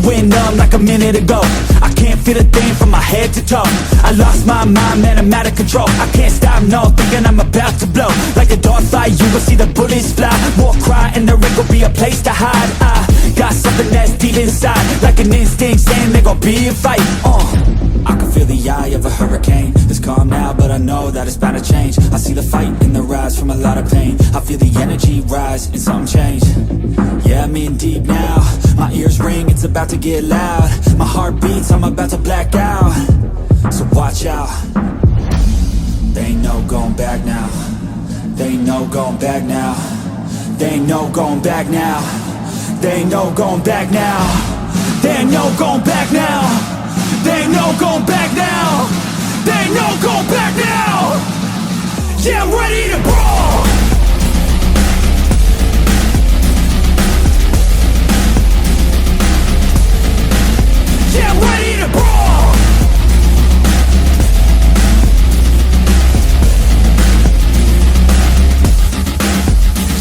went numb like a minute ago. I can't feel a thing from my head to toe. I lost my mind, man, I'm out of control. I can't stop, no, thinking I'm about to blow. Like a dog fight, you will see the bullets fly. More cry and there ain't gon' be a place to hide. I got something that's deep inside, like an instinct saying there gon' be a fight. I can feel the eye of a hurricane. It's calm now, but I know that it's bound to change. I see the fight in the rise from a lot of pain. I feel the energy rise and something change. Yeah, I'm in deep now. My ears ring, it's about to get loud. My heart beats, I'm about to black out. So watch out. They ain't no going back now. They ain't no going back now. They ain't no going back now. They ain't no going back now. They ain't no going back now. They ain't no going back now. They ain't no going back now. Yeah, I'm ready to brawl. Yeah, I'm ready to brawl.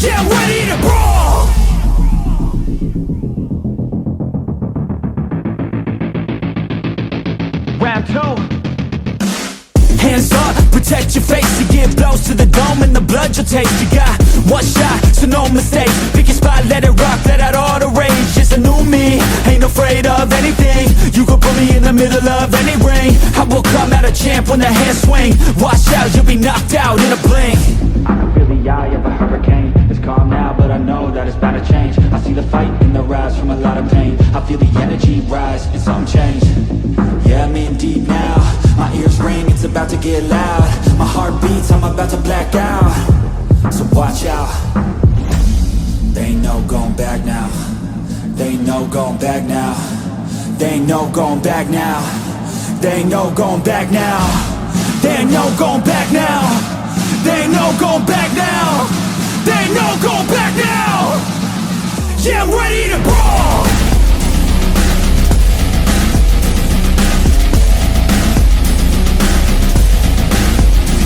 Yeah, I'm ready to brawl. Round two. Hands up, protect your face. You get blows to the dome and the blood you'll taste. You got one shot, so no mistakes. Pick your spot, let it rock, let out all the rage. It's a new me, ain't afraid of anything. You could put me in the middle of any ring. I will come out a champ when the hands swing. Watch out, you'll be knocked out in a blink. I can feel the eye of a hurricane. It's calm now, but I know that it's bound to change. I see the fight in the rise from a lot of pain. I feel the energy rise and something change. Yeah, I'm in deep now. My ears ring, it's about to get loud. My heart beats, I'm about to black out. So watch out. They ain't no going back now. They ain't no going back now. They ain't no going back now. They ain't no going back now. They ain't no going back now. They ain't no going back now. They ain't no going back now. Yeah, I'm ready to brawl.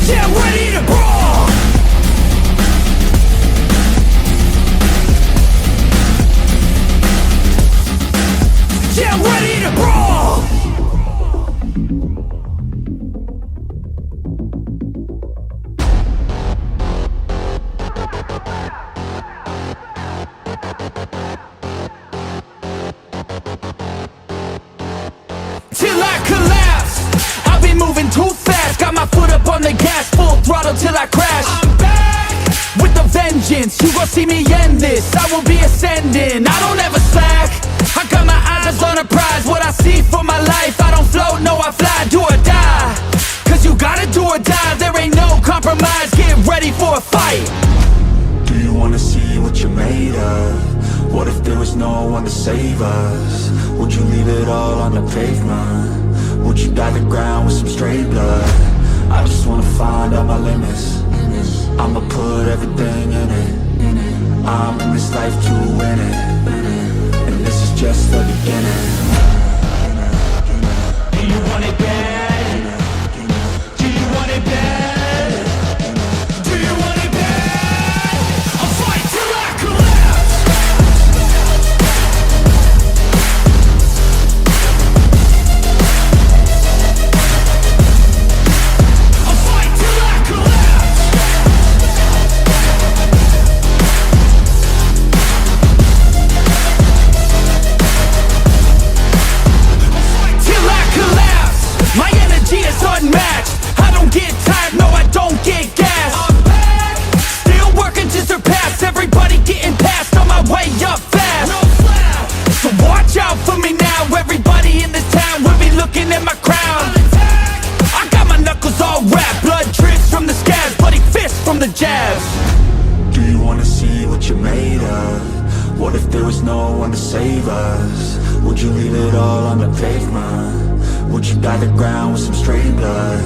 Yeah, I'm ready to brawl. Yeah, I'm ready to brawl. Till I collapse, I've been moving too fast. Got my foot up on the gas, full throttle till I crash. I'm back with a vengeance, you gon' see me end this. I will be ascending, I don't ever slack. I got my eyes on a prize, what I see for my life. I don't float, no I fly, do or die. Cause you gotta do or die, there ain't no compromise. Get ready for a fight. Do you wanna see what you're made of? What if there was no one to save us? Would you leave it all on the pavement? Would you dye the ground with some stray blood? I just wanna find out my limits. I'ma put everything in it. I'm in this life to win it, and this is just the beginning. Do you want it bad? Do you want it bad? Do you want it bad? I'll fight till I collapse. I'll fight till I collapse. I'll fight till I collapse. My energy is unmatched. I don't get tired, no I don't get gas. I'm back, still working to surpass. Everybody getting past, on my way up fast. No slap. So watch out for me now. Everybody in this town will be looking at my crown. I got my knuckles all wrapped, blood drips from the scabs, bloody fists from the jabs. Do you wanna see what you're made of? What if there was no one to save us? Would you leave it all on the pavement? Would you dye the ground with some stray blood?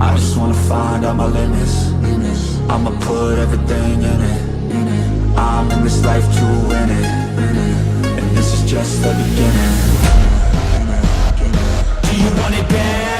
I just wanna find out my limits. I'ma put everything in it. I'm in this life to win it, and this is just the beginning. Do you want it bad?